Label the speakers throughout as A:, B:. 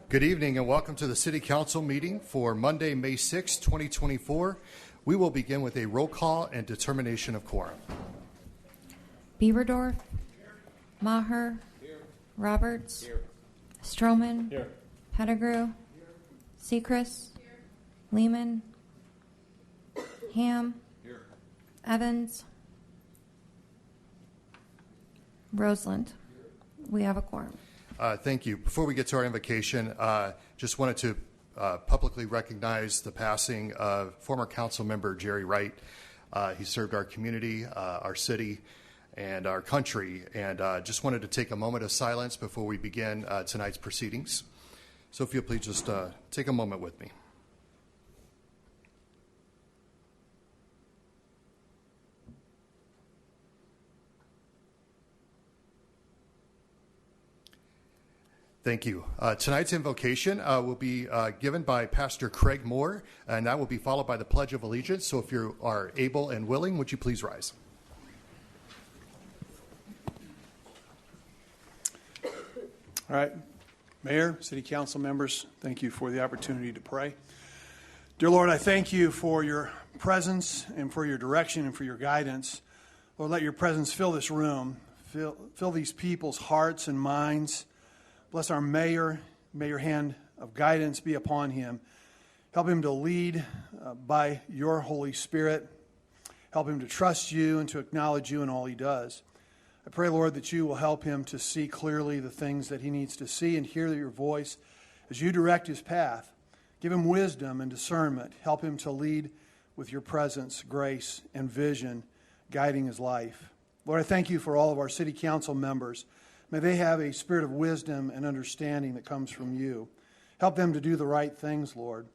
A: Good evening and welcome to the City Council meeting for Monday, May 6, 2024. We will begin with a roll call and determination of quorum.
B: Beaverdorf, Maher, Roberts, Stroman, Pettigrew, Sechrist, Lehman, Ham, Evans, Roseland. We have a quorum.
A: Thank you. Before we get to our invocation, just wanted to publicly recognize the passing of former council member Jerry Wright. He served our community, our city, and our country, and just wanted to take a moment of silence before we begin tonight's proceedings. So if you'll please just take a moment with me. Thank you. Tonight's invocation will be given by Pastor Craig Moore, and that will be followed by the Pledge of Allegiance. So if you are able and willing, would you please rise?
C: All right. Mayor, City Council members, thank you for the opportunity to pray. Dear Lord, I thank you for your presence and for your direction and for your guidance. Lord, let your presence fill this room, fill these people's hearts and minds. Bless our mayor. May your hand of guidance be upon him. Help him to lead by your Holy Spirit. Help him to trust you and to acknowledge you in all he does. I pray, Lord, that you will help him to see clearly the things that he needs to see and hear your voice as you direct his path. Give him wisdom and discernment. Help him to lead with your presence, grace, and vision, guiding his life. Lord, I thank you for all of our city council members. May they have a spirit of wisdom and understanding that comes from you. Help them to do the right things, Lord.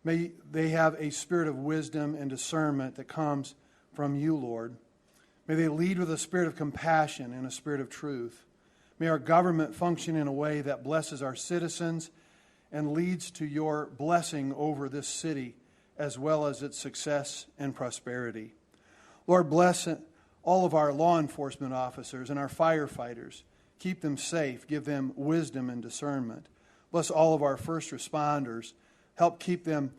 C: May they have a spirit of wisdom and discernment that comes from you, Lord. May they lead with a spirit of compassion and a spirit of truth. May our government function in a way that blesses our citizens and leads to your blessing over this city as well as its success and prosperity. Lord, bless all of our law enforcement officers and our firefighters. Keep them safe. Give them wisdom and discernment. Bless all of our first responders. Help keep them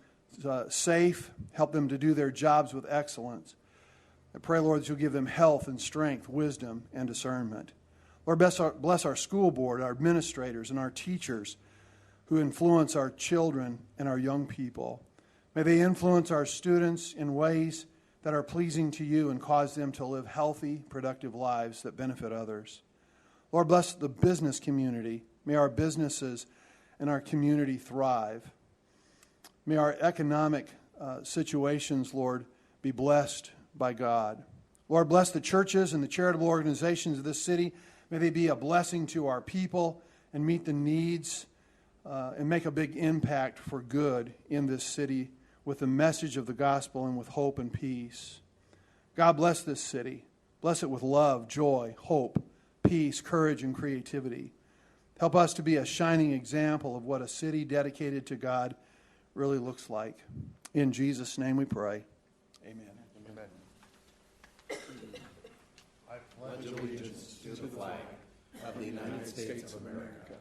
C: safe. Help them to do their jobs with excellence. I pray, Lord, that you'll give them health and strength, wisdom and discernment. Lord, bless our school board, our administrators, and our teachers who influence our children and our young people. May they influence our students in ways that are pleasing to you and cause them to live healthy, productive lives that benefit others. Lord, bless the business community. May our businesses and our community thrive. May our economic situations, Lord, be blessed by God. Lord, bless the churches and the charitable organizations of this city. May they be a blessing to our people and meet the needs and make a big impact for good in this city with the message of the gospel and with hope and peace. God, bless this city. Bless it with love, joy, hope, peace, courage, and creativity. Help us to be a shining example of what a city dedicated to God really looks like. In Jesus' name we pray. Amen.
A: Amen.
D: I pledge allegiance to the flag of the United States of America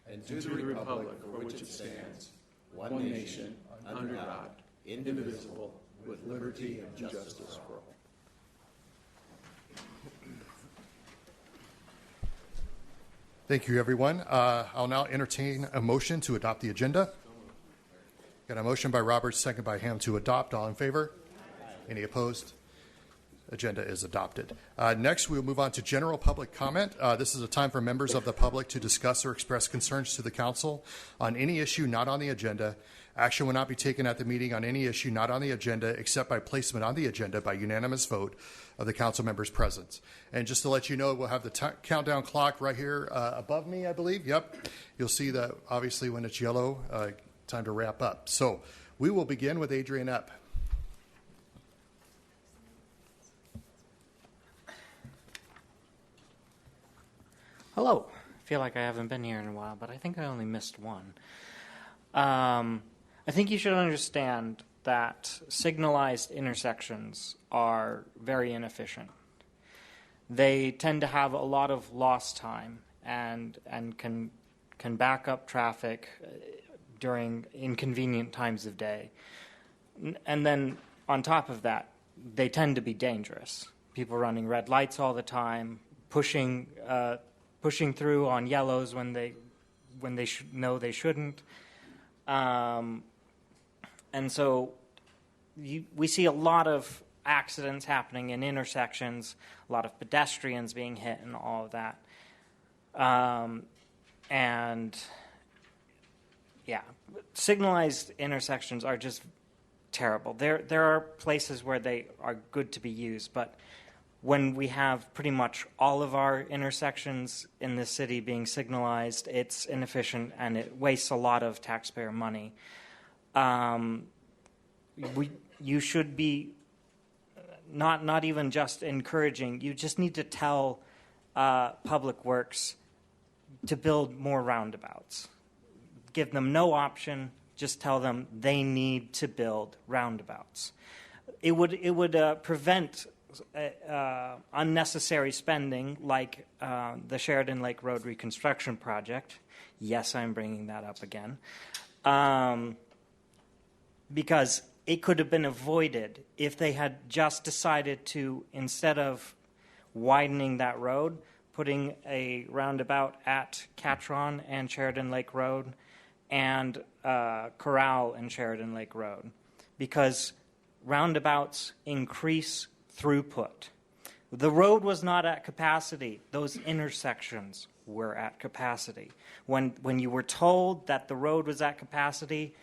D: and to the republic for which it stands, one nation, under God, indivisible, with liberty and justice for all.
A: Thank you, everyone. I'll now entertain a motion to adopt the agenda. Got a motion by Roberts, second by Ham to adopt. All in favor? Any opposed? Agenda is adopted. Next, we'll move on to general public comment. This is a time for members of the public to discuss or express concerns to the council on any issue not on the agenda. Action will not be taken at the meeting on any issue not on the agenda except by placement on the agenda by unanimous vote of the council members present. And just to let you know, we'll have the countdown clock right here above me, I believe. Yep. You'll see that obviously when it's yellow, time to wrap up. So we will begin with Adrienne Epp.
E: Hello. I feel like I haven't been here in a while, but I think I only missed one. I think you should understand that signalized intersections are very inefficient. They tend to have a lot of lost time and can can back up traffic during inconvenient times of day. And then on top of that, they tend to be dangerous. People running red lights all the time, pushing through on yellows when they know they shouldn't. And so we see a lot of accidents happening in intersections, a lot of pedestrians being hit and all of that. And yeah, signalized intersections are just terrible. There are places where they are good to be used, but when we have pretty much all of our intersections in the city being signalized, it's inefficient and it wastes a lot of taxpayer money. You should be not even just encouraging. You just need to tell Public Works to build more roundabouts. Give them no option. Just tell them they need to build roundabouts. It would prevent unnecessary spending like the Sheridan Lake Road reconstruction project. Yes, I'm bringing that up again. Because it could have been avoided if they had just decided to, instead of widening that road, putting a roundabout at Catron and Sheridan Lake Road and Corral and Sheridan Lake Road. Because roundabouts increase throughput. The road was not at capacity. Those intersections were at capacity. When you were told that the road was at capacity,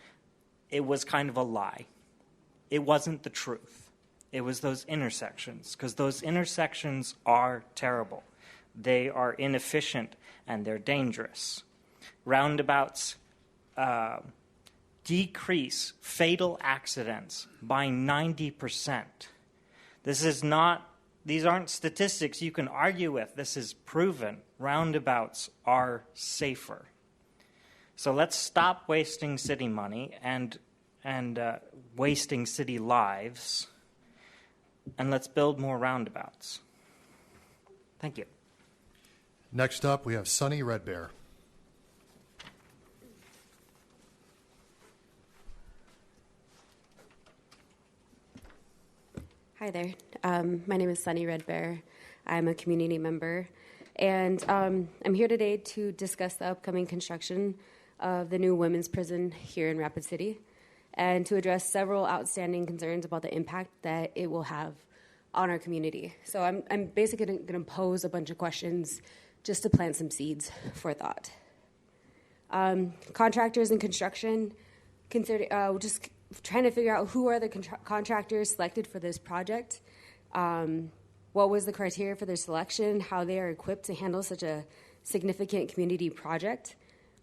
E: it was kind of a lie. It wasn't the truth. It was those intersections, because those intersections are terrible. They are inefficient and they're dangerous. Roundabouts decrease fatal accidents by 90%. These aren't statistics you can argue with. This is proven. Roundabouts are safer. So let's stop wasting city money and wasting city lives, and let's build more roundabouts. Thank you.
A: Next up, we have Sunny Red Bear.
F: Hi there. My name is Sunny Red Bear. I'm a community member, and I'm here today to discuss the upcoming construction of the new women's prison here in Rapid City, and to address several outstanding concerns about the impact that it will have on our community. So I'm basically going to pose a bunch of questions just to plant some seeds for thought. Contractors in construction, just trying to figure out who are the contractors selected for this project, what was the criteria for their selection, how they are equipped to handle such a significant community project.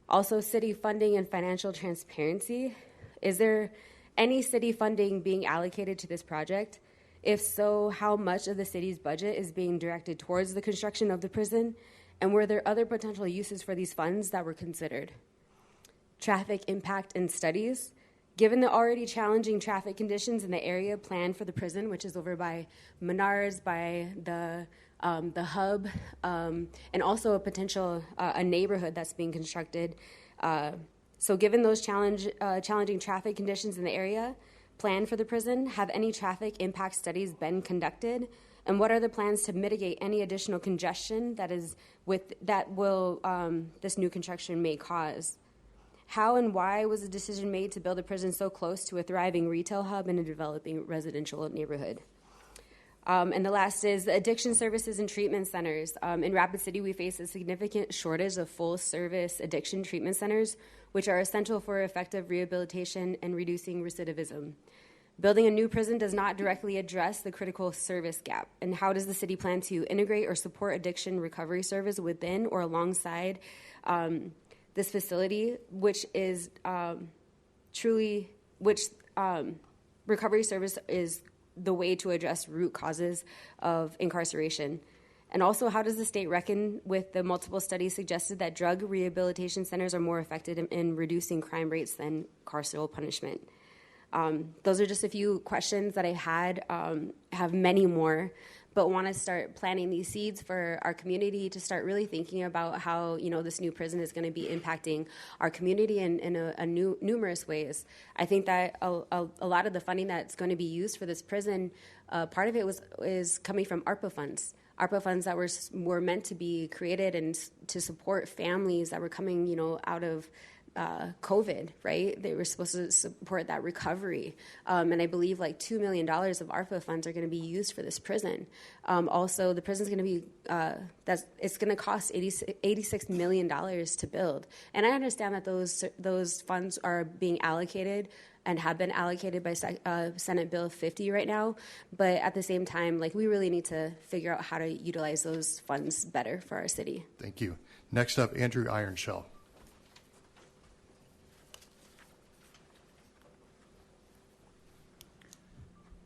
F: Also, city funding and financial transparency. Is there any city funding being allocated to this project? If so, how much of the city's budget is being directed towards the construction of the prison? And were there other potential uses for these funds that were considered? Traffic impact and studies. Given the already challenging traffic conditions in the area planned for the prison, which is over by Menards, by the hub, and also a potential a neighborhood that's being constructed. So given those challenging traffic conditions in the area planned for the prison, have any traffic impact studies been conducted? And what are the plans to mitigate any additional congestion this new construction may cause? How and why was the decision made to build a prison so close to a thriving retail hub and a developing residential neighborhood? And the last is the addiction services and treatment centers. In Rapid City, we face a significant shortage of full-service addiction treatment centers, which are essential for effective rehabilitation and reducing recidivism. Building a new prison does not directly address the critical service gap. And how does the city plan to integrate or support addiction recovery service within or alongside this facility, which is recovery service is the way to address root causes of incarceration? And also, how does the state reckon with the multiple studies suggested that drug rehabilitation centers are more effective in reducing crime rates than carceral punishment? Those are just a few questions that I had. Have many more, but want to start planting these seeds for our community to start really thinking about how, this new prison is going to be impacting our community in numerous ways. I think that a lot of the funding that's going to be used for this prison, part of it is coming from ARPA funds. ARPA funds that were meant to be created and to support families that were coming, out of COVID, right? They were supposed to support that recovery. And I believe like $2 million of ARPA funds are going to be used for this prison. Also, the prison's going to be, it's going to cost $86 million to build. And I understand that those funds are being allocated and have been allocated by Senate Bill 50 right now. But at the same time, we really need to figure out how to utilize those funds better for our city.
A: Thank you. Next up, Andrew Ironshell.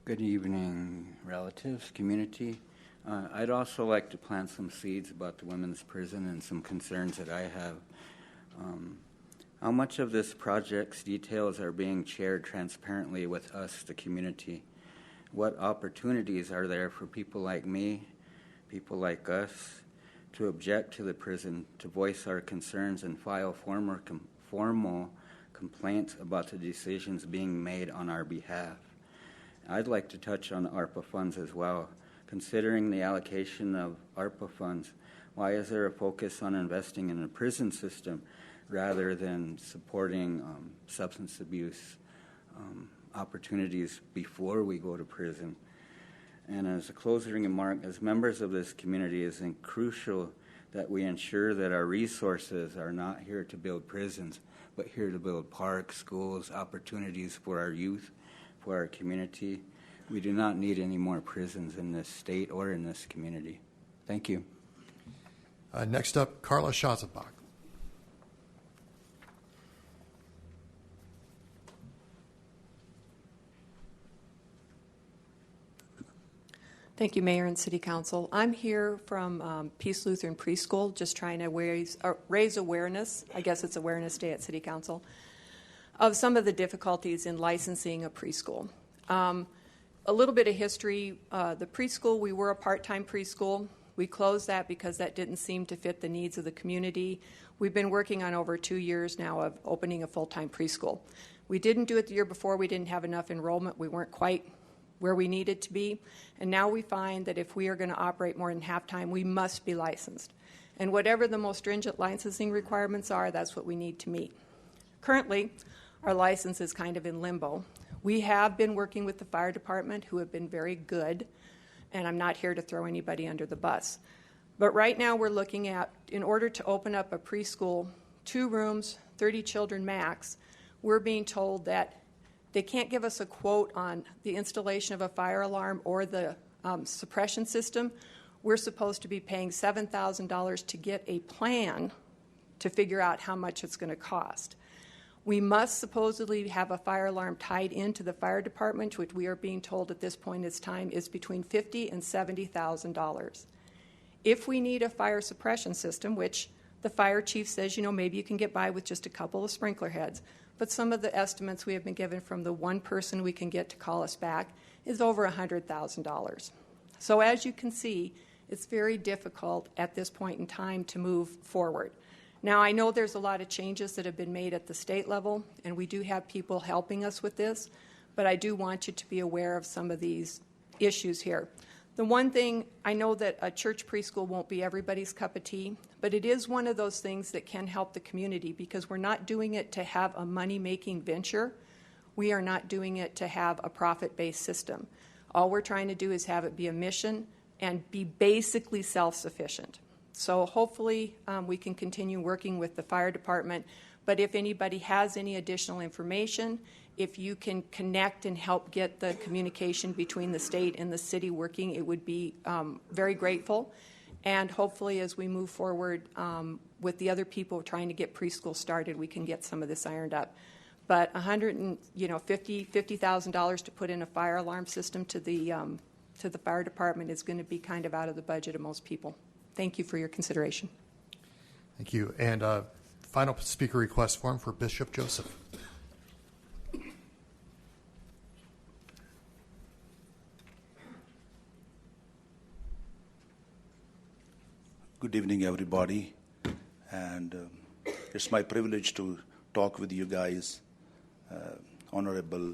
G: Good evening, relatives, community. I'd also like to plant some seeds about the women's prison and some concerns that I have. How much of this project's details are being shared transparently with us, the community? What opportunities are there for people like me, people like us, to object to the prison, to voice our concerns and file formal complaints about the decisions being made on our behalf? I'd like to touch on ARPA funds as well. Considering the allocation of ARPA funds, why is there a focus on investing in a prison system rather than supporting substance abuse opportunities before we go to prison? And as a closing remark, as members of this community, it is crucial that we ensure that our resources are not here to build prisons, but here to build parks, schools, opportunities for our youth, for our community. We do not need any more prisons in this state or in this community. Thank you.
A: Next up, Carla Schatzenbach.
H: Thank you, Mayor and City Council. I'm here from Peace Lutheran Preschool, just trying to raise awareness, I guess it's Awareness Day at City Council, of some of the difficulties in licensing a preschool. A little bit of history. The preschool, we were a part-time preschool. We closed that because that didn't seem to fit the needs of the community. We've been working on over 2 years now of opening a full-time preschool. We didn't do it the year before. We didn't have enough enrollment. We weren't quite where we needed to be. And now we find that if we are going to operate more than half-time, we must be licensed. And whatever the most stringent licensing requirements are, that's what we need to meet. Currently, our license is kind of in limbo. We have been working with the fire department, who have been very good, and I'm not here to throw anybody under the bus. But right now we're looking at, in order to open up a preschool, 2 rooms, 30 children max, we're being told that they can't give us a quote on the installation of a fire alarm or the suppression system. We're supposed to be paying $7,000 to get a plan to figure out how much it's going to cost. We must supposedly have a fire alarm tied into the fire department, which we are being told at this point in time is between $50,000 and $70,000. If we need a fire suppression system, which the fire chief says, maybe you can get by with just a couple of sprinkler heads, but some of the estimates we have been given from the one person we can get to call us back is over $100,000. So as you can see, it's very difficult at this point in time to move forward. Now, I know there's a lot of changes that have been made at the state level, and we do have people helping us with this, but I do want you to be aware of some of these issues here. The one thing, I know that a church preschool won't be everybody's cup of tea, but it is one of those things that can help the community because we're not doing it to have a money-making venture. We are not doing it to have a profit-based system. All we're trying to do is have it be a mission and be basically self-sufficient. So hopefully we can continue working with the fire department, but if anybody has any additional information, if you can connect and help get the communication between the state and the city working, it would be very grateful. And hopefully as we move forward with the other people trying to get preschool started, we can get some of this ironed up. But $50,000 to put in a fire alarm system to the fire department is going to be kind of out of the budget of most people. Thank you for your consideration.
A: Thank you. And final speaker request form for Bishop Joseph.
I: Good evening, everybody. And it's my privilege to talk with you guys. Honorable,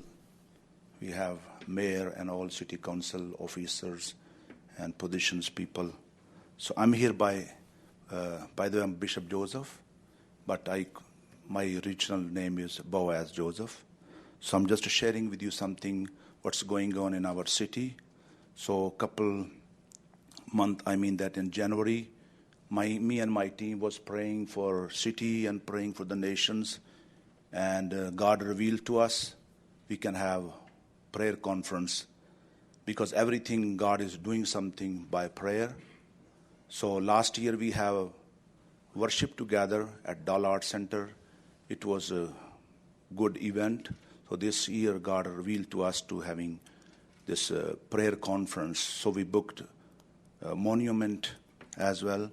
I: we have mayor and all city council officers and positions people. So I'm here by the way, I'm Bishop Joseph, but my original name is Boaz Joseph. So I'm just sharing with you something, what's going on in our city. So a couple months, that in January, me and my team was praying for city and praying for the nations. And God revealed to us we can have prayer conference because everything God is doing something by prayer. So last year we have worship together at Dollard Center. It was a good event. So this year God revealed to us to having this prayer conference. So we booked a monument as well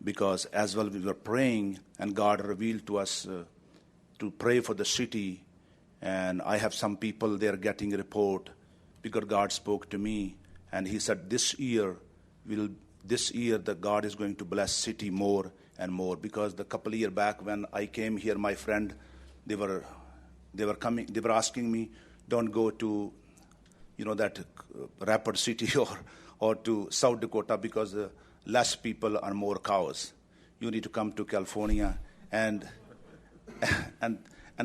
I: because as well we were praying and God revealed to us to pray for the city, and I have some people there getting a report because God spoke to me, and He said this year that God is going to bless city more and more. Because the couple of years back when I came here, my friend, they were asking me, don't go to that Rapid City or to South Dakota because less people are more cows. You need to come to California and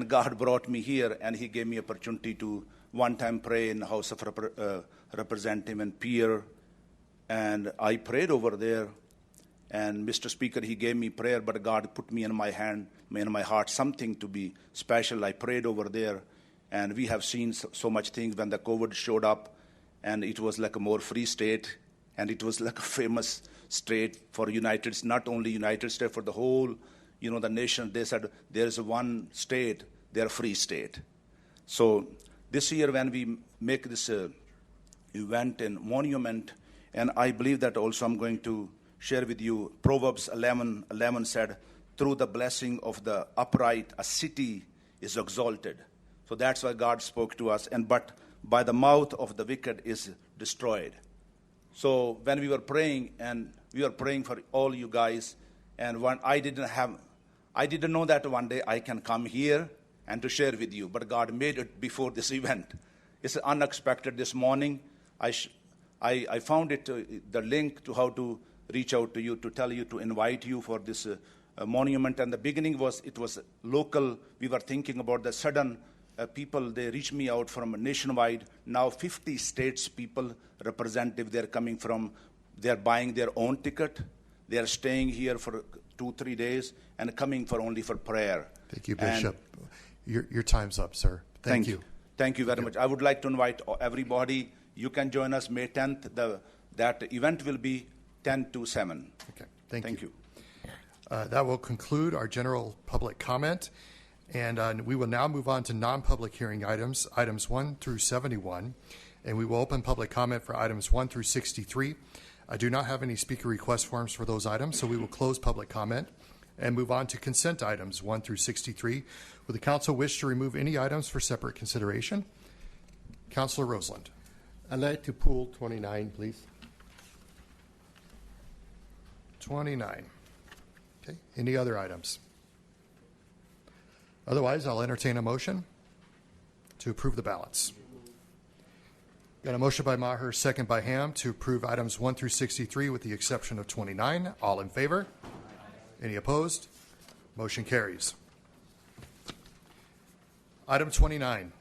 I: God brought me here, and He gave me opportunity to one time pray in the House of Representative and Pierre, and I prayed over there. And Mr. Speaker, He gave me prayer, but God put me in my heart, something to be special. I prayed over there, and we have seen so much things when the COVID showed up, and it was like a more free state, and it was like a famous state for United States, not only United States, for the whole the nation. They said there is one state, they're a free state. So this year when we make this event and monument, and I believe that also I'm going to share with you Proverbs 11:11 said, through the blessing of the upright, a city is exalted. So that's why God spoke to us. But by the mouth of the wicked is destroyed. So when we were praying, and we were praying for all you guys, and I didn't know that one day I can come here and to share with you, but God made it before this event. It's unexpected. This morning, I found it, the link to how to reach out to you, to tell you, to invite you for this monument. And the beginning was local. We were thinking about the sudden people, they reached me out from nationwide. Now 50 states people, representative, they're coming from, they're buying their own ticket. They're staying here for 2-3 days and coming only for prayer.
A: Thank you, Bishop. Your time's up, sir. Thank you.
I: Thank you very much. I would like to invite everybody. You can join us May 10th. That event will be 10 to 7.
A: Okay. Thank you.
J: That will conclude our general public comment. And we will now move on to non-public hearing items 1 through 71. And we will open public comment for items 1 through 63. I do not have any speaker request forms for those items, so we will close public comment and move on to consent items 1 through 63. Would the council wish to remove any items for separate consideration? Councilor Roseland.
K: I'd like to pull 29, please.
J: 29. Okay. Any other items? Otherwise, I'll entertain a motion to approve the ballots. Got a motion by Maher, second by Ham, to approve items 1 through 63 with the exception of 29. All in favor? Any opposed? Motion carries. Item 29.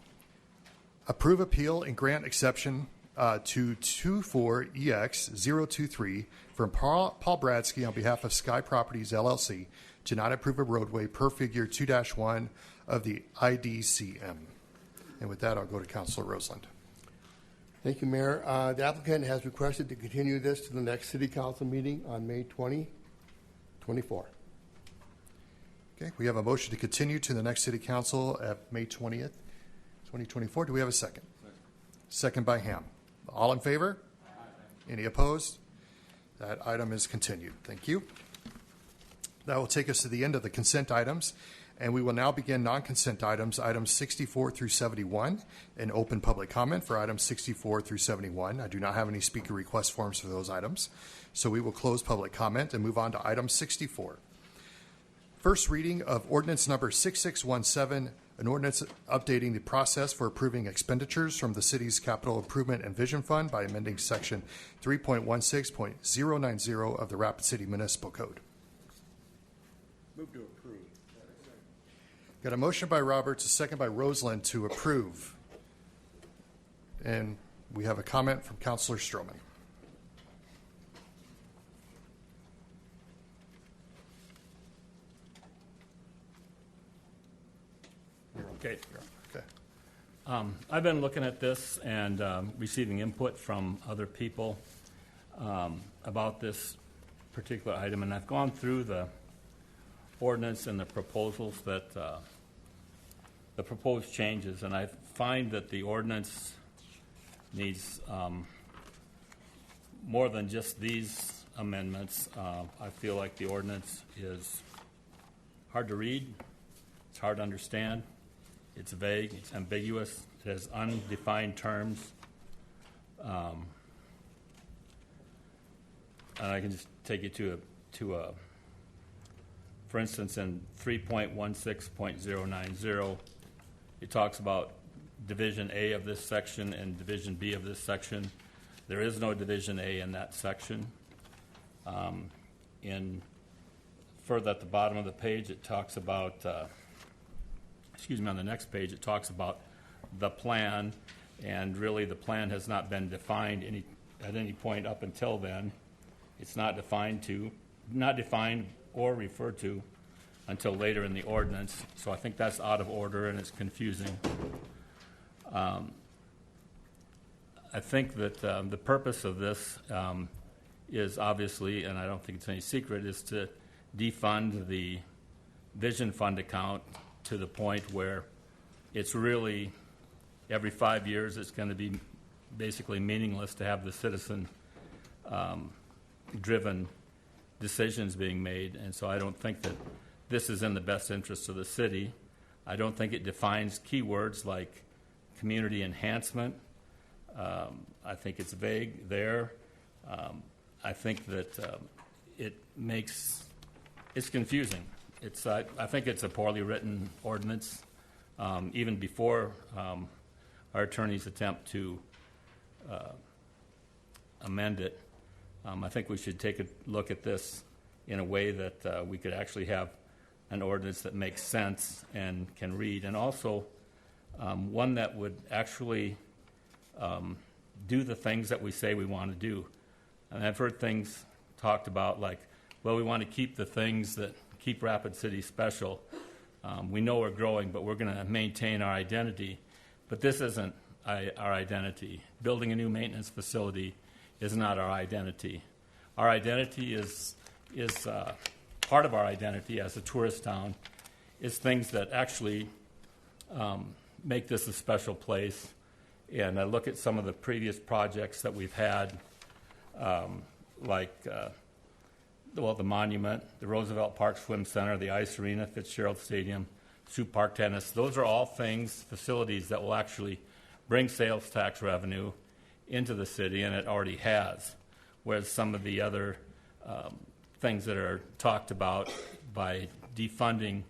J: Approve appeal and grant exception to 24EX023 from Paul Bradsky on behalf of Sky Properties, LLC, to not approve a roadway per figure 2-1 of the IDCM. And with that, I'll go to Councilor Roseland.
K: Thank you, Mayor. The applicant has requested to continue this to the next City Council meeting on May 2024.
J: Okay, we have a motion to continue to the next City Council at May 20th, 2024. Do we have a second? Second by Ham. All in favor? Any opposed? That item is continued. Thank you. That will take us to the end of the consent items.
A: And we will now begin non-consent items 64 through 71, and open public comment for items 64 through 71. I do not have any speaker request forms for those items, so we will close public comment and move on to item 64. First reading of ordinance number 6617, an ordinance updating the process for approving expenditures from the city's capital improvement and vision fund by amending section 3.16.090 of the Rapid City Municipal Code.
C: Move to approve.
A: Got a motion by Roberts, a second by Roseland to approve. And we have a comment from Councilor Stroman.
L: Okay.
A: Okay.
L: I've been looking at this and receiving input from other people about this particular item, and I've gone through the ordinance and the proposals that the proposed changes, and I find that the ordinance needs more than just these amendments. I feel like the ordinance is hard to read, it's hard to understand, it's vague, it's ambiguous, it has undefined terms. And I can just take you to a for instance, in 3.16.090, it talks about Division A of this section and Division B of this section. There is no Division A in that section. In further at the bottom of the page, it talks about, on the next page, it talks about the plan, and really the plan has not been defined at any point up until then. It's not defined or referred to until later in the ordinance. So I think that's out of order and it's confusing. I think that the purpose of this is obviously, and I don't think it's any secret, is to defund the Vision Fund account to the point where it's really every 5 years it's going to be basically meaningless to have the citizen driven decisions being made, and so I don't think that this is in the best interest of the city. I don't think it defines keywords like community enhancement. I think it's vague there. I think that it's confusing. I think it's a poorly written ordinance, even before our attorney's attempt to amend it. I think we should take a look at this in a way that we could actually have an ordinance that makes sense and can read, and also one that would actually do the things that we say we want to do. And I've heard things talked about like, well, we want to keep the things that keep Rapid City special. We know we're growing, but we're going to maintain our identity. But this isn't our identity. Building a new maintenance facility is not our identity. Our identity is part of our identity as a tourist town is things that actually make this a special place. And I look at some of the previous projects that we've had, the monument, the Roosevelt Park Swim Center, the Ice Arena, Fitzgerald Stadium, Sioux Park Tennis. Those are all facilities that will actually bring sales tax revenue into the city, and it already has. Whereas some of the other things that are talked about by defunding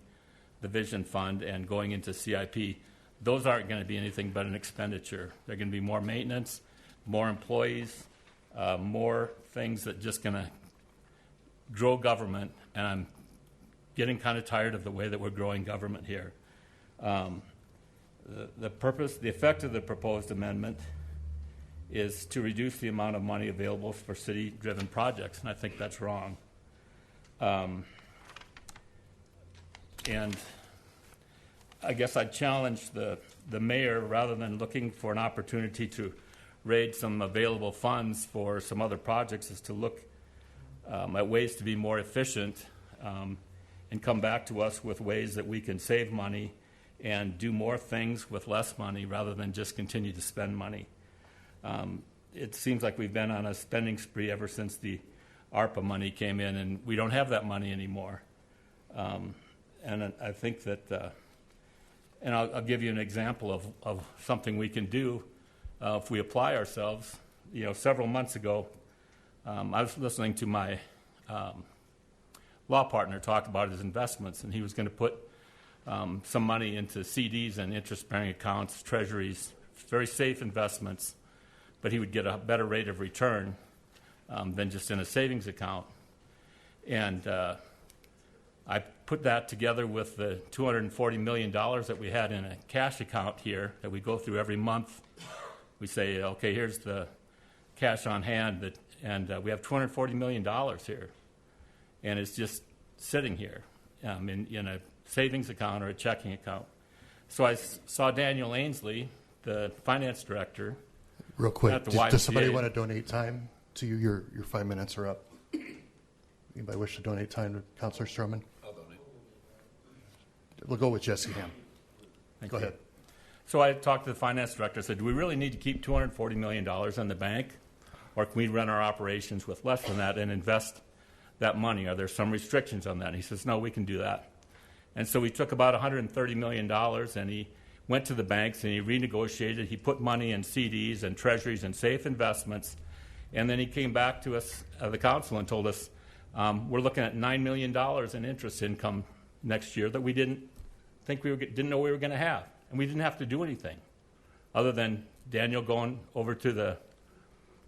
L: the Vision Fund and going into CIP, those aren't going to be anything but an expenditure. They're going to be more maintenance, more employees, more things that just going to grow government, and I'm getting kind of tired of the way that we're growing government here. The effect of the proposed amendment is to reduce the amount of money available for city-driven projects, and I think that's wrong. And I guess I'd challenge the mayor, rather than looking for an opportunity to raid some available funds for some other projects, is to look at ways to be more efficient and come back to us with ways that we can save money and do more things with less money rather than just continue to spend money. It seems like we've been on a spending spree ever since the ARPA money came in, and we don't have that money anymore. And I think that, and I'll give you an example of something we can do if we apply ourselves. Several months ago, I was listening to my law partner talk about his investments, and he was going to put some money into CDs and interest-bearing accounts, treasuries, very safe investments, but he would get a better rate of return than just in a savings account. And I put that together with the $240 million that we had in a cash account here that we go through every month. We say, okay, here's the cash on hand, and we have $240 million here. And it's just sitting here in a savings account or a checking account. So I saw Daniel Ainsley, the finance director.
A: Real quick,
L: at the
A: does somebody
L: YMCA.
A: want to donate time to you? Your 5 minutes are up. Anybody wish to donate time to Councilor Stroman?
D: I'll donate.
A: We'll go with Jesse Ham.
L: Thank
A: Go
L: you.
A: ahead.
L: So I talked to the finance director. I said, do we really need to keep $240 million in the bank? Or can we run our operations with less than that and invest that money? Are there some restrictions on that? And he says, no, we can do that. And so we took about $130 million, and he went to the banks, and he renegotiated. He put money in CDs and treasuries and safe investments. And then he came back to us, the council, and told us, we're looking at $9 million in interest income next year that we didn't know we were going to have. And we didn't have to do anything other than Daniel going over to the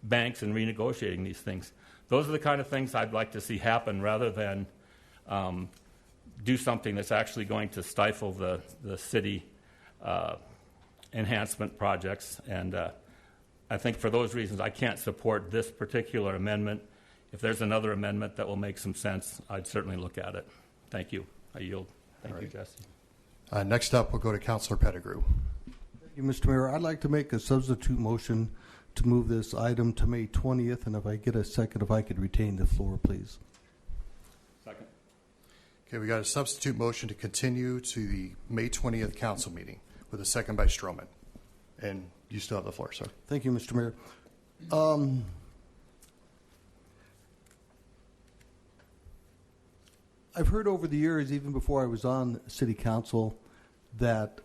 L: banks and renegotiating these things. Those are the kind of things I'd like to see happen rather than do something that's actually going to stifle the city enhancement projects. And I think for those reasons, I can't support this particular amendment. If there's another amendment that will make some sense, I'd certainly look at it. Thank you. I yield. Thank you, Jesse.
A: Next up, we'll go to Councilor Pettigrew.
M: Thank you, Mr. Mayor. I'd like to make a substitute motion to move this item to May 20th, and if I get a second, if I could retain the floor, please.
L: Second.
A: Okay, we got a substitute motion to continue to the May 20th council meeting with a second by Stroman. And you still have the floor, sir.
M: Thank you, Mr. Mayor. I've heard over the years, even before I was on city council, that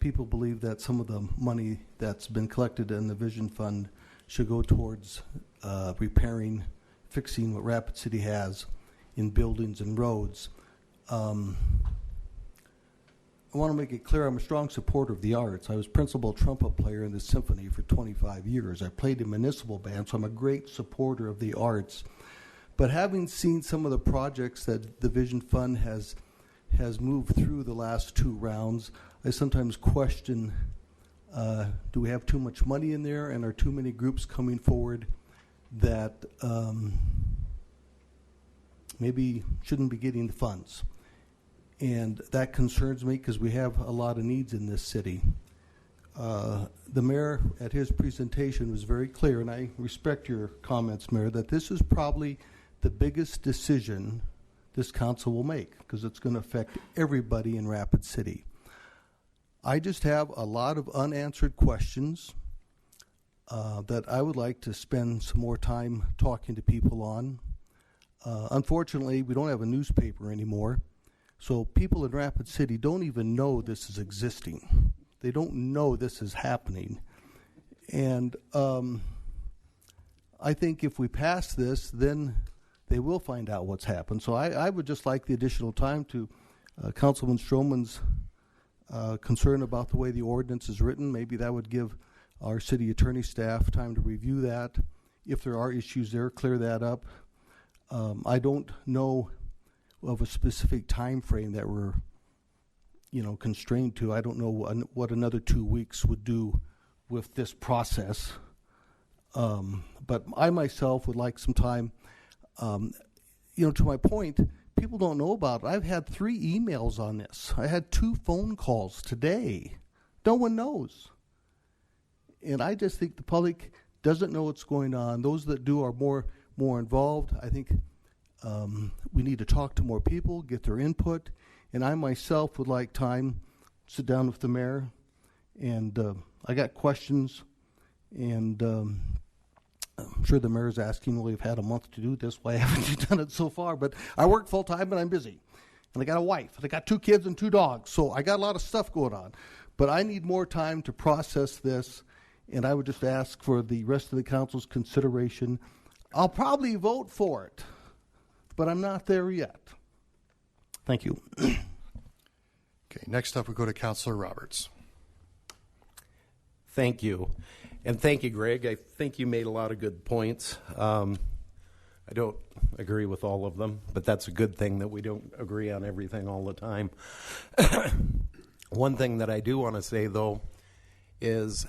M: people believe that some of the money that's been collected in the Vision Fund should go towards repairing, fixing what Rapid City has in buildings and roads. I want to make it clear I'm a strong supporter of the arts. I was principal trumpet player in the symphony for 25 years. I played in municipal band, so I'm a great supporter of the arts. But having seen some of the projects that the Vision Fund has moved through the last two rounds, I sometimes question, do we have too much money in there, and are too many groups coming forward that maybe shouldn't be getting the funds? And that concerns me because we have a lot of needs in this city. The mayor at his presentation was very clear, and I respect your comments, Mayor, that this is probably the biggest decision this council will make because it's going to affect everybody in Rapid City. I just have a lot of unanswered questions that I would like to spend some more time talking to people on. Unfortunately, we don't have a newspaper anymore, so people in Rapid City don't even know this is existing. They don't know this is happening. And I think if we pass this, then they will find out what's happened. So I would just like the additional time to Councilman Stroman's concern about the way the ordinance is written. Maybe that would give our city attorney staff time to review that. If there are issues there, clear that up. I don't know of a specific time frame that we're constrained to. I don't know what another 2 weeks would do with this process. But I myself would like some time. To my point, people don't know about it. I've had 3 emails on this. I had 2 phone calls today. No one knows. And I just think the public doesn't know what's going on. Those that do are more involved. I think we need to talk to more people, get their input. And I myself would like time to sit down with the mayor. And I got questions. And I'm sure the mayor's asking, well, you've had a month to do this. Why haven't you done it so far? But I work full time and I'm busy. and I got a wife, and I got 2 kids and 2 dogs, so I got a lot of stuff going on. But I need more time to process this, and I would just ask for the rest of the council's consideration. I'll probably vote for it, but I'm not there yet. Thank you.
A: Okay, next up we go to Councilor Roberts.
N: Thank you. And thank you, Greg. I think you made a lot of good points. I don't agree with all of them, but that's a good thing that we don't agree on everything all the time. One thing that I do want to say, though, is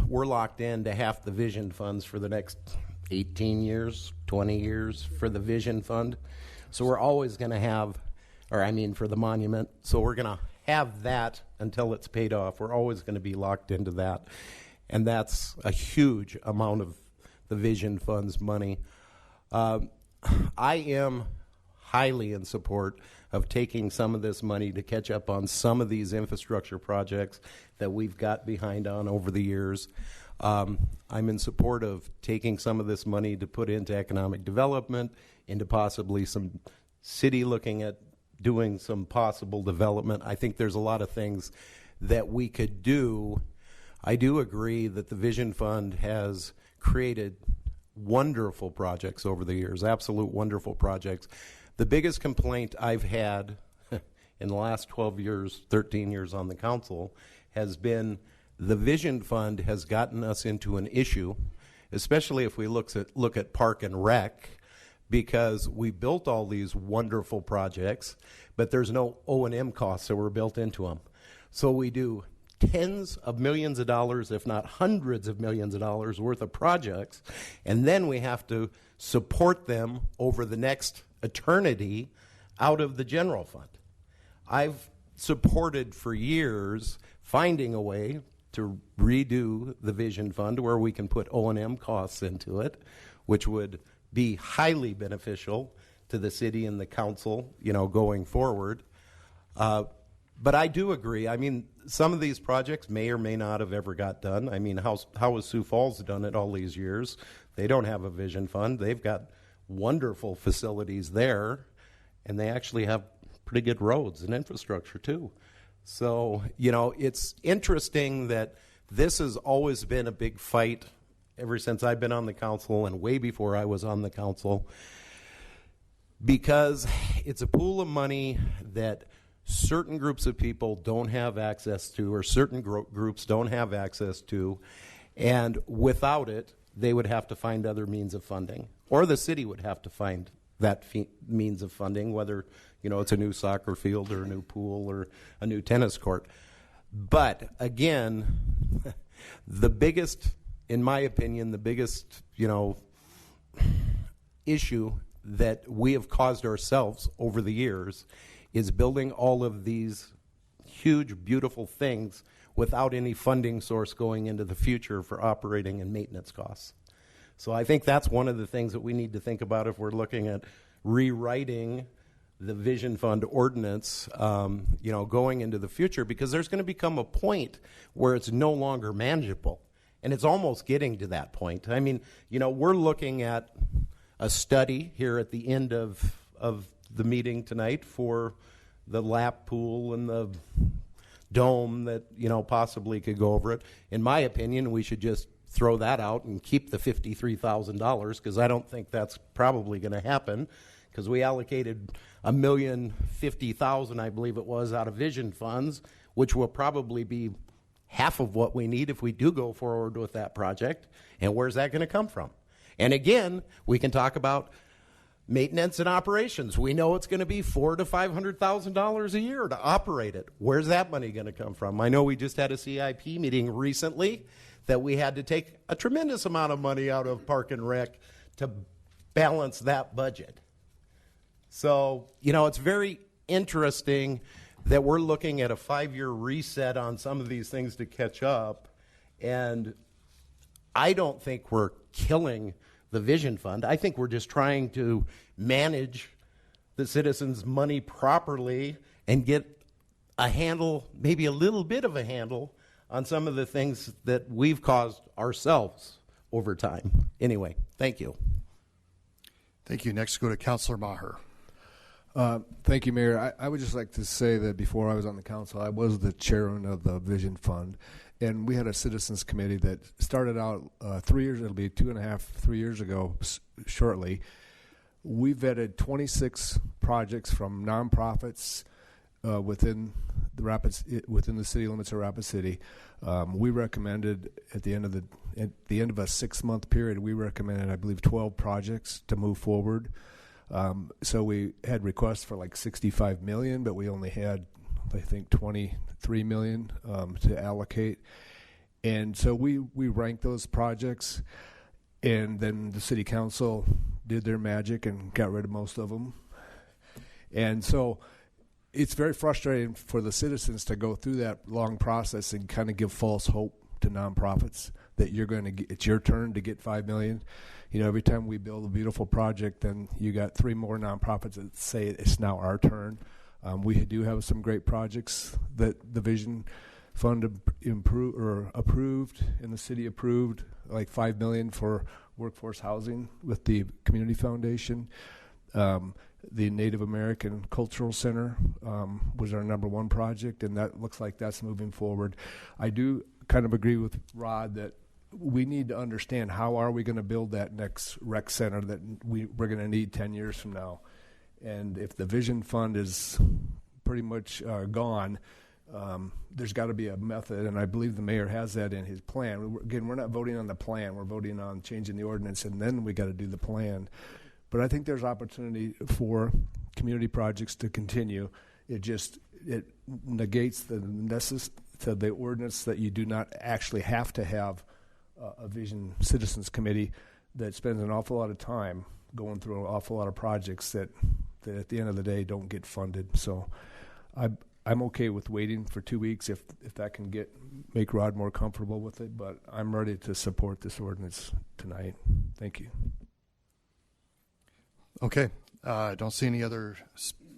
N: we're locked into half the vision funds for the next 18 years, 20 years for the vision fund. So we're always going to have, for the monument. So we're going to have that until it's paid off. We're always going to be locked into that. And that's a huge amount of the vision fund's money. I am highly in support of taking some of this money to catch up on some of these infrastructure projects that we've got behind on over the years. I'm in support of taking some of this money to put into economic development, into possibly some city looking at doing some possible development. I think there's a lot of things that we could do. I do agree that the Vision Fund has created wonderful projects over the years, absolute wonderful projects. The biggest complaint I've had in the last 12 years, 13 years on the council, has been the Vision Fund has gotten us into an issue, especially if we look at Park and Rec, because we built all these wonderful projects, but there's no O&M costs that were built into them. So we do tens of millions of dollars, if not hundreds of millions of dollars worth of projects, and then we have to support them over the next eternity out of the general fund. I've supported for years finding a way to redo the Vision Fund where we can put O&M costs into it, which would be highly beneficial to the city and the council, going forward. But I do agree. Some of these projects may or may not have ever got done. How has Sioux Falls done it all these years? They don't have a Vision Fund. They've got wonderful facilities there, and they actually have pretty good roads and infrastructure too. So, it's interesting that this has always been a big fight ever since I've been on the council and way before I was on the council, because it's a pool of money that certain groups of people don't have access to, or certain groups don't have access to, and without it, they would have to find other means of funding, or the city would have to find that means of funding, whether it's a new soccer field or a new pool or a new tennis court. But again, in my opinion, the biggest issue that we have caused ourselves over the years is building all of these huge, beautiful things without any funding source going into the future for operating and maintenance costs. So I think that's one of the things that we need to think about if we're looking at rewriting the Vision Fund ordinance, going into the future, because there's going to become a point where it's no longer manageable. And it's almost getting to that point. We're looking at a study here at the end of the meeting tonight for the lap pool and the dome that possibly could go over it. In my opinion, we should just throw that out and keep the $53,000, because I don't think that's probably going to happen, because we allocated $1,050,000, I believe it was, out of Vision funds, which will probably be half of what we need if we do go forward with that project. And where's that going to come from? And again, we can talk about maintenance and operations. We know it's going to be $400,000 to $500,000 a year to operate it. Where's that money going to come from? I know we just had a CIP meeting recently that we had to take a tremendous amount of money out of Park and Rec to balance that budget. So, it's very interesting that we're looking at a 5-year reset on some of these things to catch up. And I don't think we're killing the Vision Fund. I think we're just trying to manage the citizens' money properly and get a handle, maybe a little bit of a handle, on some of the things that we've caused ourselves over time. Anyway, thank you.
A: Thank you. Next, go to Councilor Maher.
O: Thank you, Mayor. I would just like to say that before I was on the council, I was the chairman of the Vision Fund, and we had a citizens committee that started out 3 years, it'll be 2.5, 3 years ago shortly. We vetted 26 projects from nonprofits within the city limits of Rapid City. We recommended at the end of a 6-month period, we recommended, I believe, 12 projects to move forward. So we had requests for like 65 million, but we only had, I think, 23 million to allocate. And so we ranked those projects, and then the city council did their magic and got rid of most of them. And so it's very frustrating for the citizens to go through that long process and kind of give false hope to nonprofits that it's your turn to get 5 million. You know, every time we build a beautiful project, then you got 3 more nonprofits that say it's now our turn. We do have some great projects that the Vision Fund approved, and the city approved, like $5 million for workforce housing with the Community Foundation. The Native American Cultural Center was our #1 project, and that looks like that's moving forward. I do kind of agree with Rod that we need to understand how are we going to build that next rec center that we're going to need 10 years from now. And if the Vision Fund is pretty much gone, there's got to be a method, and I believe the mayor has that in his plan. Again, we're not voting on the plan. We're voting on changing the ordinance, and then we got to do the plan. But I think there's opportunity for community projects to continue. It negates the ordinance that you do not actually have to have a Vision Citizens Committee that spends an awful lot of time going through an awful lot of projects that at the end of the day don't get funded. So I'm okay with waiting for 2 weeks if that can make Rod more comfortable with it, but I'm ready to support this ordinance tonight. Thank you.
A: Okay. I don't see any other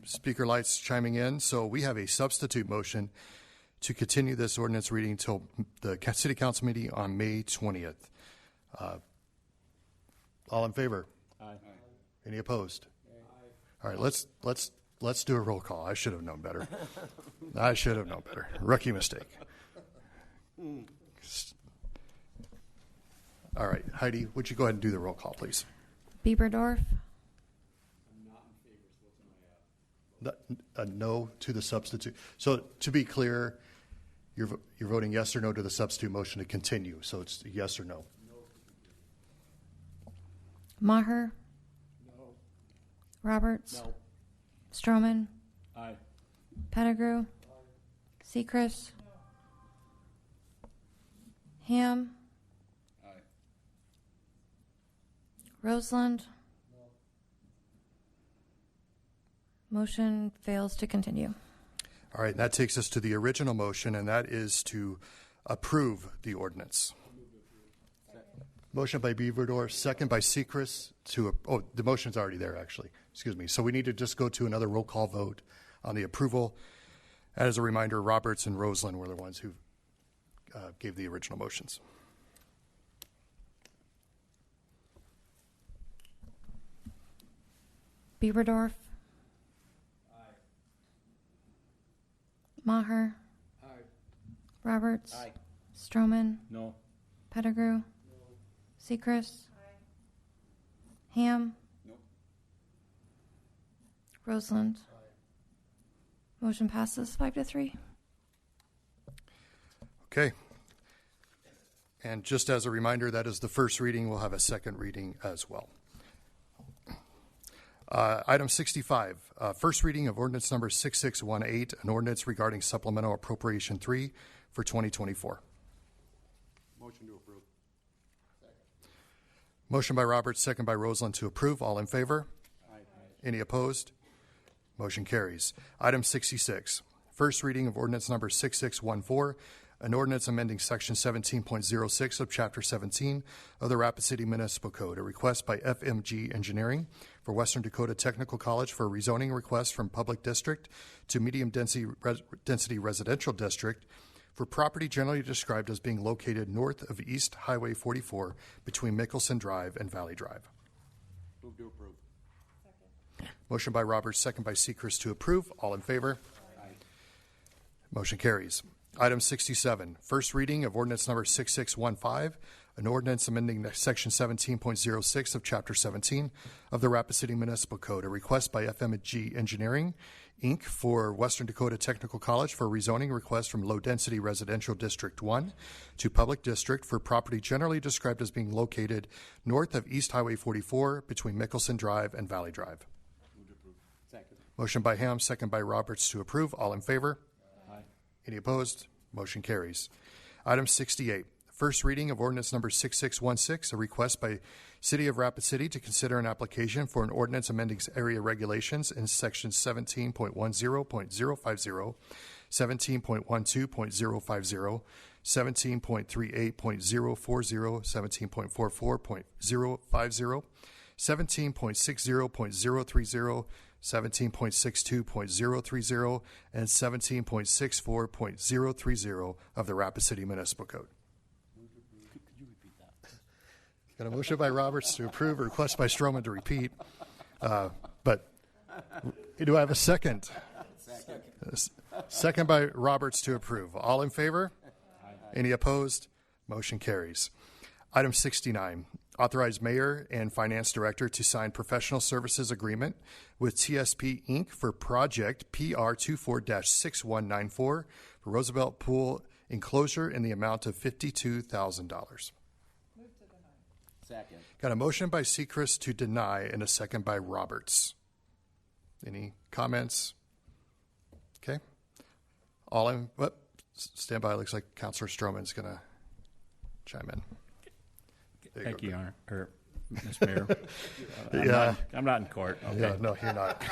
A: speaker lights chiming in, so we have a substitute motion to continue this ordinance reading until the City Council meeting on May 20th. All in favor?
L: Aye.
A: Any opposed? Aye. All right, let's do a roll call. I should have known better. Rookie mistake. All right, Heidi, would you go ahead and do the roll call, please?
B: Bieberdorf.
A: A no to the substitute. So to be clear, you're voting yes or no to the substitute motion to continue. So it's yes or no.
B: Maher.
O: No.
B: Roberts.
O: No.
B: Stroman.
L: Aye.
B: Pettigrew. Sechrist. Ham.
L: Aye.
B: Roseland. Motion fails to continue.
A: All right, and that takes us to the original motion, and that is to approve the ordinance. Motion by Bieberdorf, second by Sechrist the motion's already there, actually. Excuse me. So we need to just go to another roll call vote on the approval. As a reminder, Roberts and Roseland were the ones who gave the original motions.
B: Bieberdorf. Maher.
O: Aye.
B: Roberts.
L: Aye.
B: Stroman.
L: No.
B: Pettigrew. No. Sechrist. Ham.
L: No.
B: Roseland. Motion passes 5-3.
A: Okay. And just as a reminder, that is the first reading. We'll have a second reading as well. Item 65, first reading of ordinance number 6618, an ordinance regarding supplemental appropriation 3 for 2024.
K: Motion to approve. Second.
A: Motion by Roberts, second by Roseland to approve. All in favor?
K: Aye.
A: Any opposed? Motion carries. Item 66, first reading of ordinance number 6614, an ordinance amending section 17.06 of chapter 17 of the Rapid City Municipal Code, a request by FMG Engineering for Western Dakota Technical College for a rezoning request from public district to medium density residential district for property generally described as being located north of East Highway 44 between Mickelson Drive and Valley Drive.
K: Move to approve. Second.
A: Motion by Roberts, second by Sechrist to approve. All in favor? Motion carries. Item 67, first reading of ordinance number 6615, an ordinance amending section 17.06 of chapter 17 of the Rapid City Municipal Code, a request by FMG Engineering, Inc. for Western Dakota Technical College for rezoning request from Low Density Residential District 1 to Public District for property generally described as being located north of East Highway 44 between Mickelson Drive and Valley Drive.
D: Second.
A: Motion by Ham, second by Roberts to approve. All in favor?
D: Aye.
A: Any opposed? Motion carries. Item 68, first reading of ordinance number 6616, a request by City of Rapid City to consider an application for an ordinance amending area regulations in section 17.10.050, 17.12.050, 17.38.040, 17.44.050, 17.60.030, 17.62.030, and 17.64.030 of the Rapid City Municipal Code. Got a motion by Roberts to approve, a request by Stroman to repeat. But do I have a second? Second by Roberts to approve. All in favor? Any opposed? Motion carries. Item 69, authorize mayor and finance director to sign professional services agreement with TSP Inc. for project PR24-6194 for Roosevelt Pool enclosure in the amount of $52,000.
D: Second.
A: Got a motion by Sechrist to deny and a second by Roberts. Any comments? Okay. All in, stand by. Looks like Councilor Stroman's going to chime in.
L: Thank you, Your Honor, Mr. Mayor. I'm not in court. Okay.
A: Yeah, no, you're not.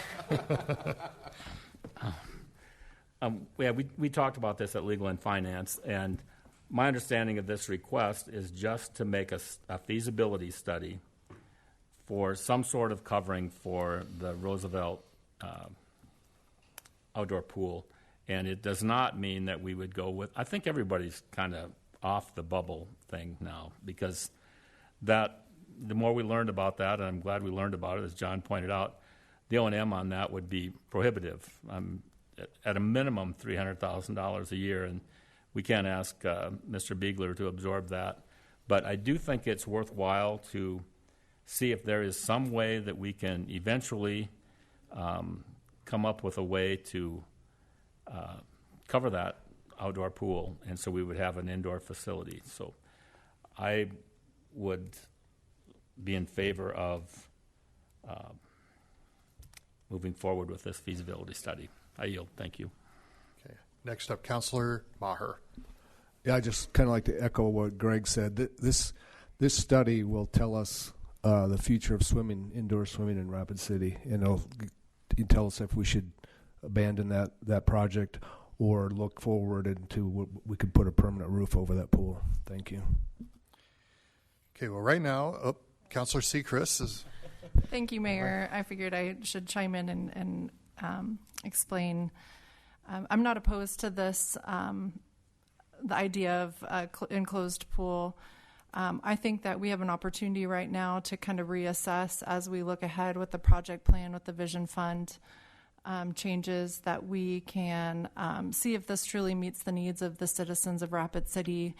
L: We talked about this at Legal and Finance, and my understanding of this request is just to make a feasibility study for some sort of covering for the Roosevelt outdoor pool. And it does not mean that we would go with, I think everybody's kind of off the bubble thing now, because that the more we learned about that, and I'm glad we learned about it, as John pointed out, the O&M on that would be prohibitive. At a minimum, $300,000 a year, and we can't ask Mr. Beegler to absorb that. But I do think it's worthwhile to see if there is some way that we can eventually come up with a way to cover that outdoor pool, and so we would have an indoor facility. So I would be in favor of moving forward with this feasibility study. I yield. Thank you.
A: Okay. Next up, Councilor Maher.
O: Yeah, I just kind of like to echo what Greg said. This study will tell us the future of swimming, indoor swimming in Rapid City, and it'll tell us if we should abandon that project or look forward into we could put a permanent roof over that pool. Thank you.
A: Okay, well, right now, Councilor Sechrist is.
P: Thank you, Mayor. I figured I should chime in and explain. I'm not opposed to this, the idea of enclosed pool. I think that we have an opportunity right now to kind of reassess as we look ahead with the project plan, with the Vision Fund changes, that we can see if this truly meets the needs of the citizens of Rapid City.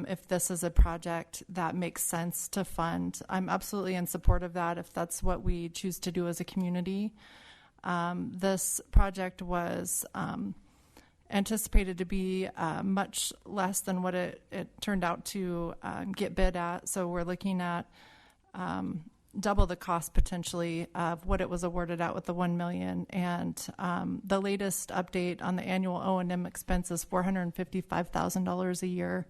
P: If this is a project that makes sense to fund, I'm absolutely in support of that if that's what we choose to do as a community. This project was anticipated to be much less than what it turned out to get bid at. So we're looking at double the cost potentially of what it was awarded at with the $1 million. And the latest update on the annual O&M expense is $455,000 a year.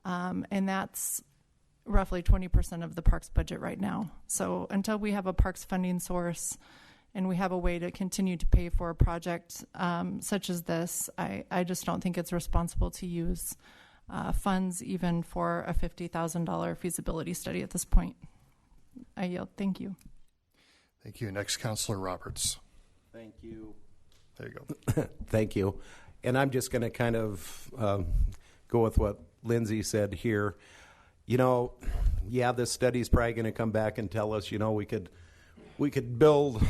P: And that's roughly 20% of the parks budget right now. So until we have a parks funding source and we have a way to continue to pay for a project such as this, I just don't think it's responsible to use funds even for a $50,000 feasibility study at this point. I yield. Thank you.
A: Thank you. Next, Councilor Roberts.
N: Thank you.
A: There you go.
N: Thank you. And I'm just going to kind of go with what Lindsay said here. You know, yeah, this study's probably going to come back and tell us, you know, we could we could build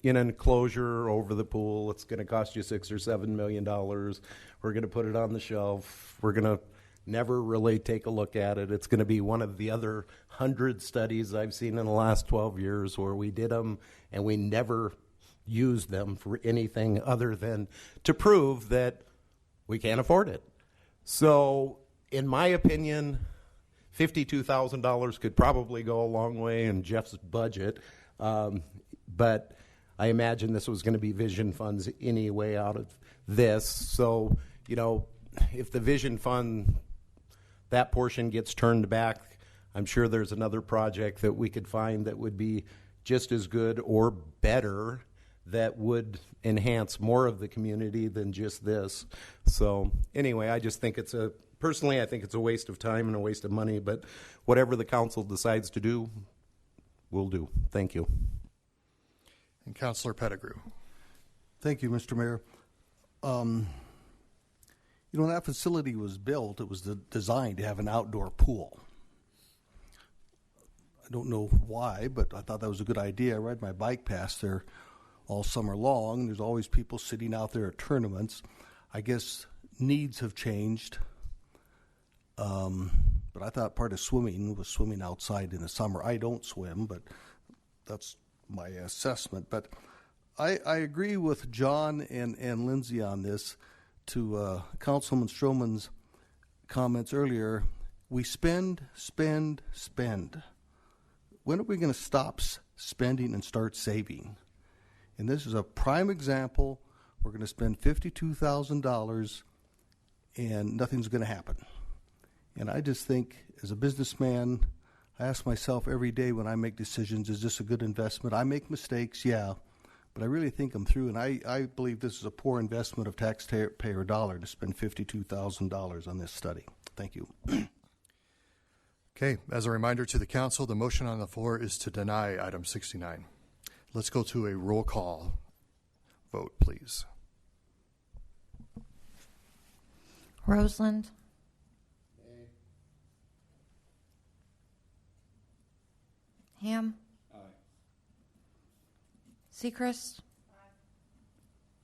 N: an enclosure over the pool. It's going to cost you $6 or $7 million. We're going to put it on the shelf. We're going to never really take a look at it. It's going to be one of the other 100 studies I've seen in the last 12 years where we did them and we never used them for anything other than to prove that we can't afford it. So, in my opinion, $52,000 could probably go a long way in Jeff's budget, but I imagine this was going to be vision funds anyway out of this. So, if the vision fund, that portion gets turned back, I'm sure there's another project that we could find that would be just as good or better that would enhance more of the community than just this. So anyway, I just think personally, I think it's a waste of time and a waste of money, but whatever the council decides to do, we'll do. Thank you.
A: And Councilor Pettigrew.
M: Thank you, Mr. Mayor. When that facility was built, it was designed to have an outdoor pool. I don't know why, but I thought that was a good idea. I ride my bike past there all summer long. There's always people sitting out there at tournaments. I guess needs have changed. But I thought part of swimming was swimming outside in the summer. I don't swim, but that's my assessment. But I agree with John and Lindsay on this. To Councilman Stroman's comments earlier, we spend. When are we going to stop spending and start saving? And this is a prime example. We're going to spend $52,000 and nothing's going to happen. And I just think, as a businessman, I ask myself every day when I make decisions, is this a good investment? I make mistakes, yeah, but I really think them through, and I believe this is a poor investment of taxpayer dollar to spend $52,000 on this study. Thank you.
A: Okay, as a reminder to the council, the motion on the floor is to deny item 69. Let's go to a roll call vote, please.
B: Roseland. Ham.
O: Aye.
B: Sechrist.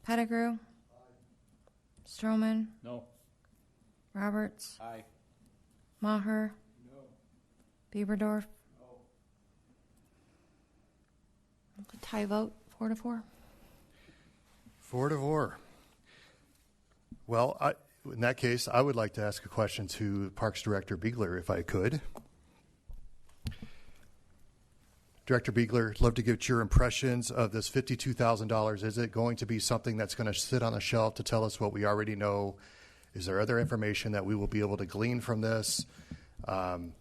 B: Pettigrew. Stroman.
L: No.
B: Roberts.
N: Aye.
B: Maher.
O: No.
B: Bieberdorf. A tie vote, 4-4.
A: 4-4. Well, in that case, I would like to ask a question to Parks Director Beegler, if I could. Director Beegler, I'd love to get your impressions of this $52,000. Is it going to be something that's going to sit on the shelf to tell us what we already know? Is there other information that we will be able to glean from this? I'm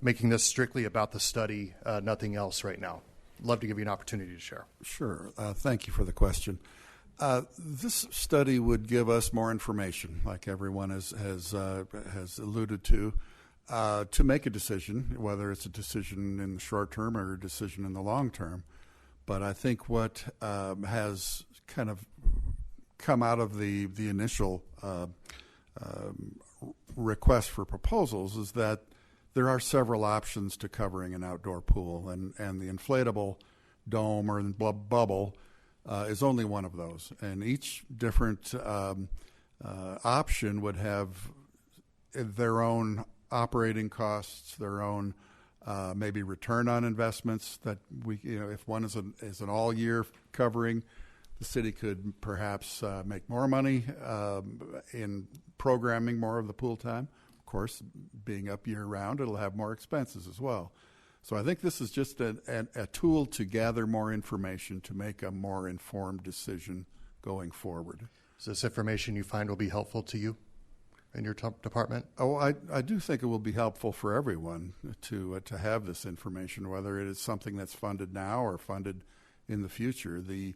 A: making this strictly about the study, nothing else right now. Love to give you an opportunity to share.
Q: Sure. Thank you for the question. This study would give us more information, like everyone has alluded to make a decision, whether it's a decision in the short term or a decision in the long term. But I think what has kind of come out of the initial request for proposals is that there are several options to covering an outdoor pool, and the inflatable dome or bubble is only one of those. And each different option would have their own operating costs, their own maybe return on investments that if one is an all-year covering, the city could perhaps make more money in programming more of the pool time. Of course, being up year-round, it'll have more expenses as well. So I think this is just a tool to gather more information to make a more informed decision going forward.
A: Is this information you find will be helpful to you in your department?
Q: Oh, I do think it will be helpful for everyone to have this information, whether it is something that's funded now or funded in the future. The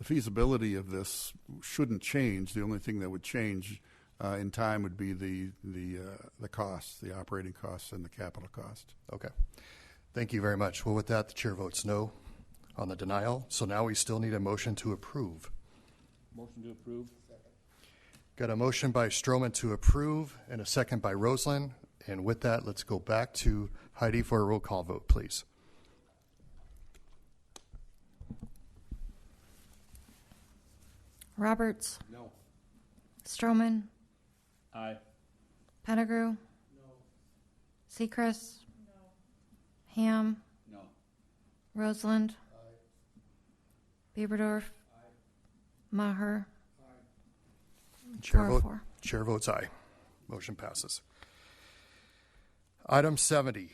Q: feasibility of this shouldn't change. The only thing that would change in time would be the costs, the operating costs and the capital cost.
A: Okay. Thank you very much. Well, with that, the chair votes no on the denial. So now we still need a motion to approve.
L: Motion to approve.
A: Got a motion by Stroman to approve and a second by Roseland. And with that, let's go back to Heidi for a roll call vote, please.
B: Roberts.
D: No.
B: Stroman.
L: Aye.
B: Pettigrew. Seacrest. Ham.
D: No.
B: Roseland. Bieberdorf. Maher.
A: Chair
B: 4-4.
A: Chair votes aye. Motion passes. Item 70,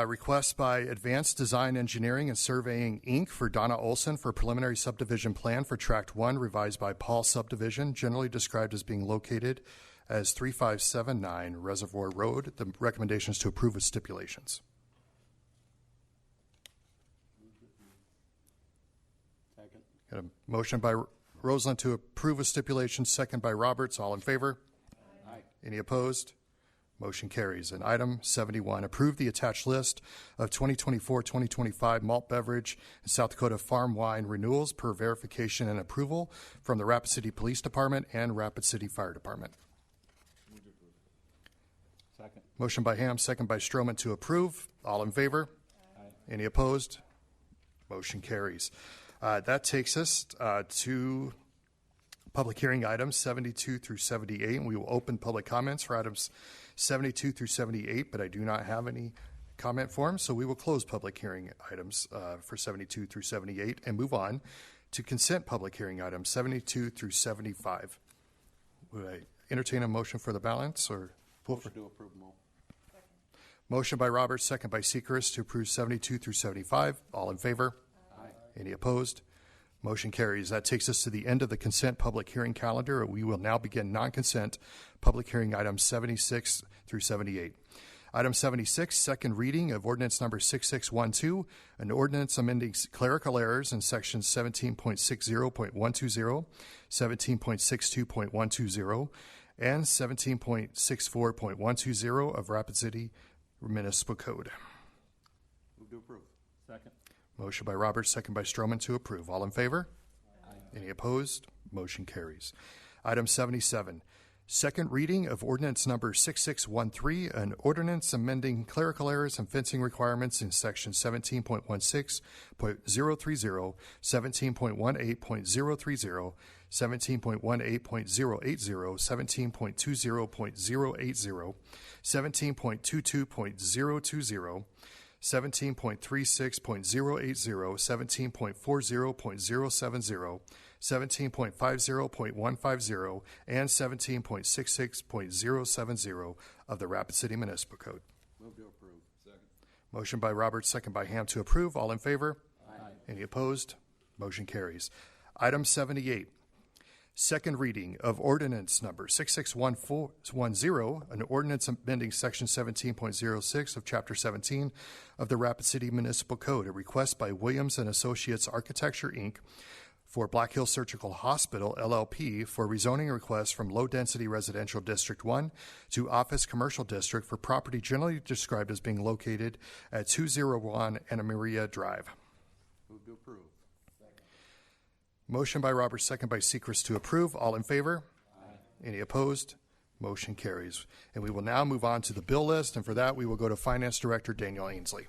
A: request by Advanced Design Engineering and Surveying, Inc. for Donna Olson for preliminary subdivision plan for Tract 1, revised by Paul Subdivision, generally described as being located as 3579 Reservoir Road. The recommendation is to approve with stipulations.
D: Second.
A: Got a motion by Roseland to approve with stipulations, second by Roberts. All in favor?
D: Aye.
A: Any opposed? Motion carries. And item 71, approve the attached list of 2024-2025 malt beverage and South Dakota farm wine renewals per verification and approval from the Rapid City Police Department and Rapid City Fire Department.
D: Second.
A: Motion by Ham, second by Stroman to approve. All in favor?
D: Aye.
A: Any opposed? Motion carries. That takes us to public hearing items 72 through 78, and we will open public comments for items 72 through 78, but I do not have any comment forms, so we will close public hearing items for 72 through 78 and move on to consent public hearing items 72 through 75. Would I entertain a motion for the balance or
D: Motion to approve, Mo.
A: Motion by Roberts, second by Seacrest to approve 72 through 75. All in favor?
D: Aye.
A: Any opposed? Motion carries. That takes us to the end of the consent public hearing calendar. We will now begin non-consent public hearing items 76 through 78. Item 76, second reading of ordinance number 6612, an ordinance amending clerical errors in sections 17.60.120, 17.62.120, and 17.64.120 of Rapid City Municipal Code.
D: Move to approve.
L: Second.
A: Motion by Roberts, second by Stroman to approve. All in favor?
D: Aye.
A: Any opposed? Motion carries. Item 77, second reading of ordinance number 6613, an ordinance amending clerical errors and fencing requirements in section 17.16.030, 17.18.030, 17.18.080, 17.20.080, 17.22.020, 17.36.080, 17.40.070, 17.50.150, and 17.66.070 of the Rapid City Municipal Code.
D: Move to approve. Second.
A: Motion by Roberts, second by Ham to approve. All in favor?
D: Aye.
A: Any opposed? Motion carries. Item 78, second reading of ordinance number 6610, an ordinance amending section 17.06 of chapter 17 of the Rapid City Municipal Code. A request by Williams and Associates Architecture, Inc. for Black Hills Surgical Hospital, LLP, for rezoning request from low-density residential District 1 to office commercial district for property generally described as being located at 201 Anna Maria Drive.
D: Move to approve.
A: Motion by Roberts, second by Seacrest to approve. All in favor?
D: Aye.
A: Any opposed? Motion carries. And we will now move on to the bill list, and for that we will go to Finance Director Daniel Ainsley.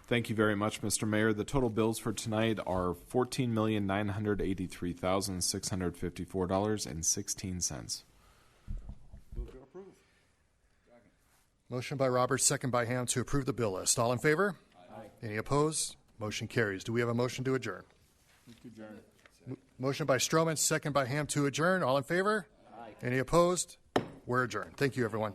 R: Thank you very much, Mr. Mayor. The total bills for tonight are $14,983,654.16.
D: Move to approve. Second.
A: Motion by Roberts, second by Ham to approve the bill list. All in favor?
D: Aye.
A: Any opposed? Motion carries. Do we have a motion to adjourn?
L: Adjourn.
A: Motion by Stroman, second by Ham to adjourn. All in favor?
D: Aye.
A: Any opposed? We're adjourned. Thank you, everyone.